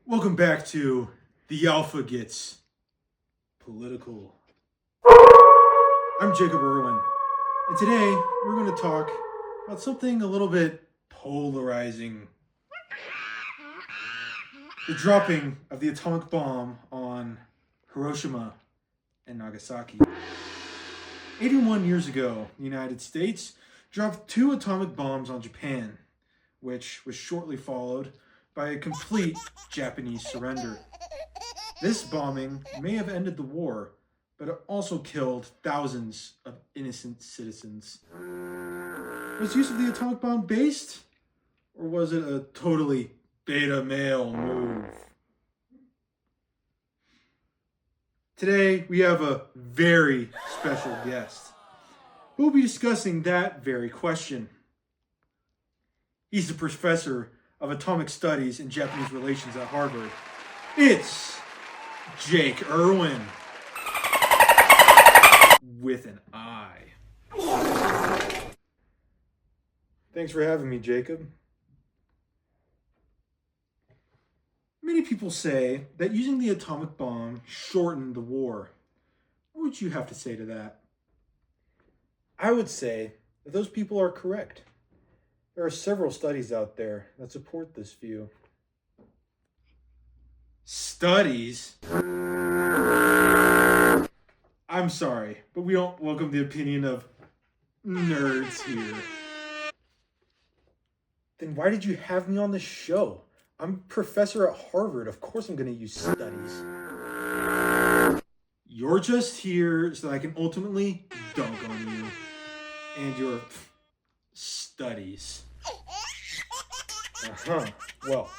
Welcome back to The Alpha Gets Political. I'm Jacob Irwin, and today we're going to talk about something a little bit polarizing. The dropping of the atomic bomb on Hiroshima and Nagasaki. 81 years ago, the United States dropped 2 atomic bombs on Japan, which was shortly followed by a complete Japanese surrender. This bombing may have ended the war, but it also killed thousands of innocent citizens. Was use of the atomic bomb based, or was it a totally beta male move? Today, we have a very special guest who will be discussing that very question. He's a professor of atomic studies and Japanese relations at Harvard. It's Jake Irwin. With an I. Thanks for having me, Jacob. Many people say that using the atomic bomb shortened the war. What would you have to say to that? I would say that those people are correct. There are several studies out there that support this view. Studies? I'm sorry, but we don't welcome the opinion of nerds here. Then why did you have me on the show? I'm a professor at Harvard. Of course I'm going to use studies. You're just here so that I can ultimately dunk on you and your studies. Well,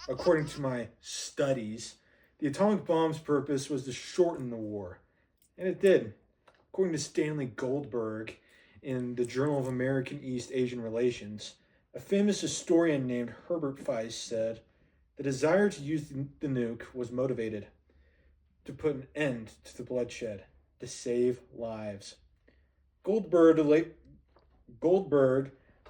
according to my studies, the atomic bomb's purpose was to shorten the war. And it did. According to Stanley Goldberg in the Journal of American East Asian Relations, a famous historian named Herbert Feist said, the desire to use the nuke was motivated to put an end to the bloodshed, to save lives. Goldberg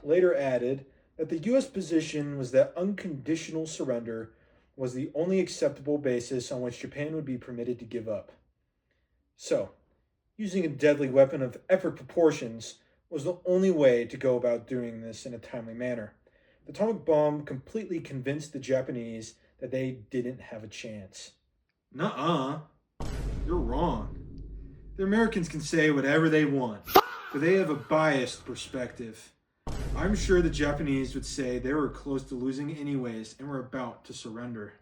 later added that the U.S. position was that unconditional surrender was the only acceptable basis on which Japan would be permitted to give up. So, using a deadly weapon of epic proportions was the only way to go about doing this in a timely manner. The atomic bomb completely convinced the Japanese that they didn't have a chance. Nuh-uh. You're wrong. The Americans can say whatever they want, but they have a biased perspective. I'm sure the Japanese would say they were close to losing anyways and were about to surrender.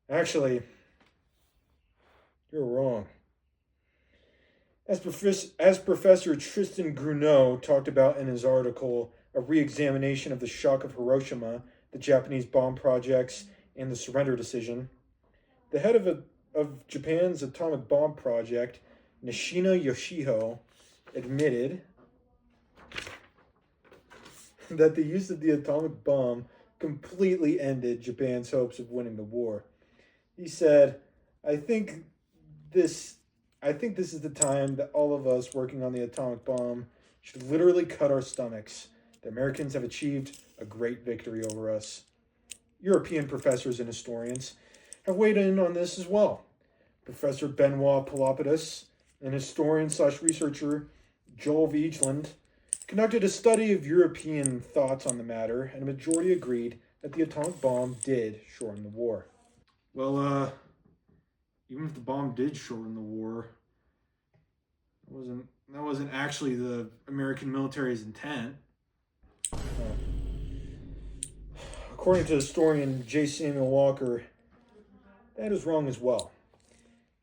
Actually, you're wrong. As Professor Tristan Gruneau talked about in his article, A Re-Examination of the Shock of Hiroshima, the Japanese Bomb Projects, and the Surrender Decision, the head of Japan's atomic bomb project, Nishina Yoshihiro, admitted that the use of the atomic bomb completely ended Japan's hopes of winning the war. He said, I think this is the time that all of us working on the atomic bomb should literally cut our stomachs. The Americans have achieved a great victory over us. European professors and historians have weighed in on this as well. Professor Benoit Pelopidis and historian/researcher Joel Vigeland conducted a study of European thoughts on the matter, and a majority agreed that the atomic bomb did shorten the war. Well, even if the bomb did shorten the war, that wasn't actually the American military's intent. According to historian J. Samuel Walker, that is wrong as well.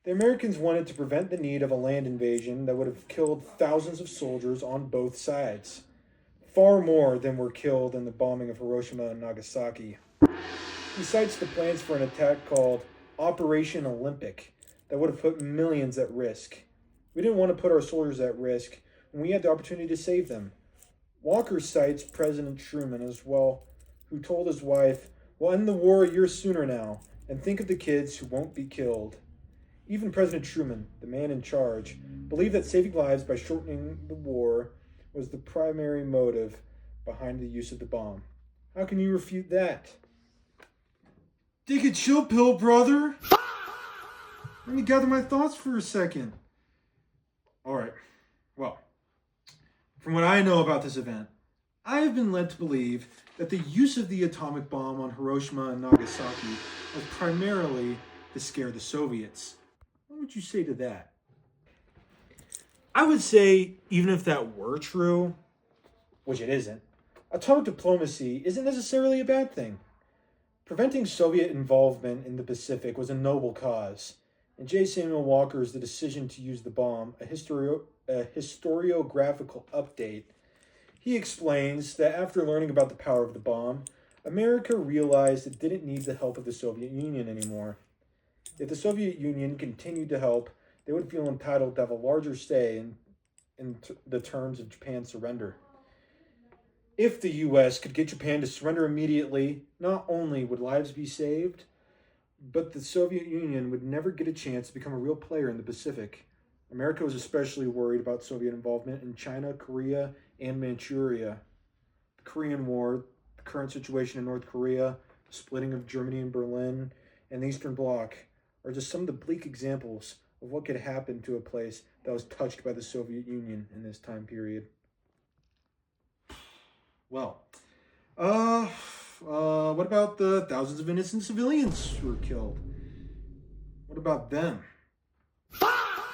The Americans wanted to prevent the need of a land invasion that would have killed thousands of soldiers on both sides, far more than were killed in the bombing of Hiroshima and Nagasaki. He cites the plans for an attack called Operation Olympic that would have put millions at risk. We didn't want to put our soldiers at risk when we had the opportunity to save them. Walker cites President Truman as well, who told his wife, we'll end the war a year sooner now, and think of the kids who won't be killed. Even President Truman, the man in charge, believed that saving lives by shortening the war was the primary motive behind the use of the bomb. How can you refute that? Take a chill pill, brother. Let me gather my thoughts for a second. Alright, well, from what I know about this event, I have been led to believe that the use of the atomic bomb on Hiroshima and Nagasaki was primarily to scare the Soviets. What would you say to that? I would say, even if that were true, which it isn't, atomic diplomacy isn't necessarily a bad thing. Preventing Soviet involvement in the Pacific was a noble cause. In J. Samuel Walker's The Decision to Use the Bomb, a historiographical update, he explains that after learning about the power of the bomb, America realized it didn't need the help of the Soviet Union anymore. If the Soviet Union continued to help, they would feel entitled to have a larger say in the terms of Japan's surrender. If the U.S. could get Japan to surrender immediately, not only would lives be saved, but the Soviet Union would never get a chance to become a real player in the Pacific. America was especially worried about Soviet involvement in China, Korea, and Manchuria. The Korean War, the current situation in North Korea, the splitting of Germany and Berlin, and the Eastern Bloc are just some of the bleak examples of what could happen to a place that was touched by the Soviet Union in this time period. Well, what about the thousands of innocent civilians who were killed? What about them?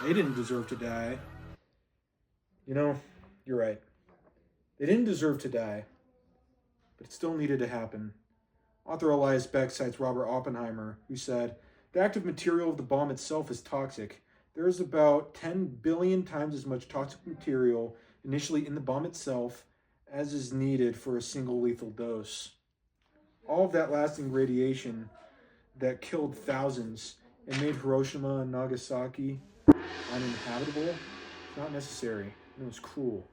They didn't deserve to die. You know, you're right. They didn't deserve to die, but it still needed to happen. Author Elias Beck cites Robert Oppenheimer, who said, "The active material of the bomb itself is toxic. There is about 10 billion times as much toxic material initially in the bomb itself as is needed for a single lethal dose. All of that lasting radiation that killed thousands and made Hiroshima and Nagasaki uninhabitable is not necessary, and it was cruel."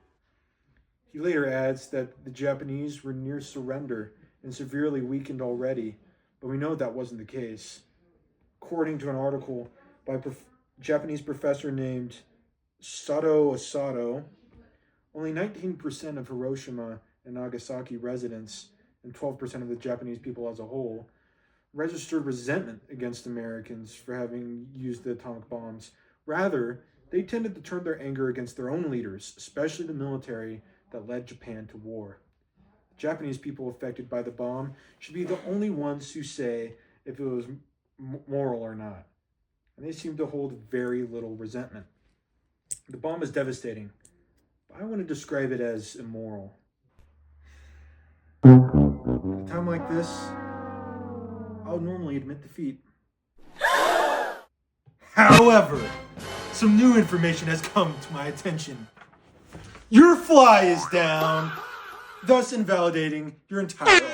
He later adds that the Japanese were near surrender and severely weakened already, but we know that wasn't the case. According to an article by a Japanese professor named Sato Osato, only 19% of Hiroshima and Nagasaki residents and 12% of the Japanese people as a whole registered resentment against Americans for having used the atomic bombs. Rather, they tended to turn their anger against their own leaders, especially the military that led Japan to war. The Japanese people affected by the bomb should be the only ones who say if it was moral or not, and they seem to hold very little resentment. The bomb is devastating, but I want to describe it as immoral. At a time like this, I would normally admit defeat. However, some new information has come to my attention. Your fly is down, thus invalidating your entire argument.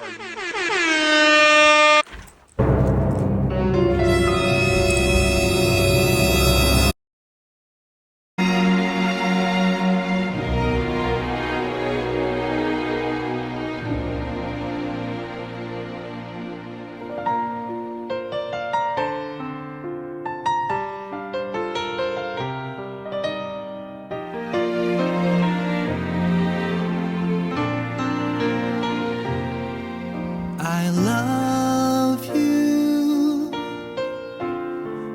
I love you.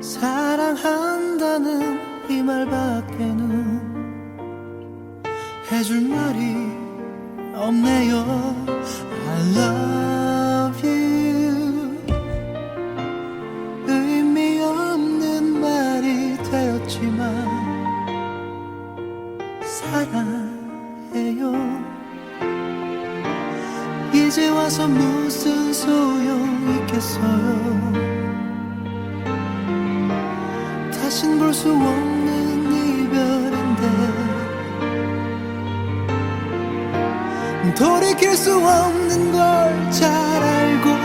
사랑한다는 이 말밖에는 해줄 말이 없네요. I love you. 의미 없는 말이 되었지만 사랑해요. 이제 와서 무슨 소용 있겠어요. 다신 볼 수 없는 이별인데 돌이킬 수 없는 걸 잘 알고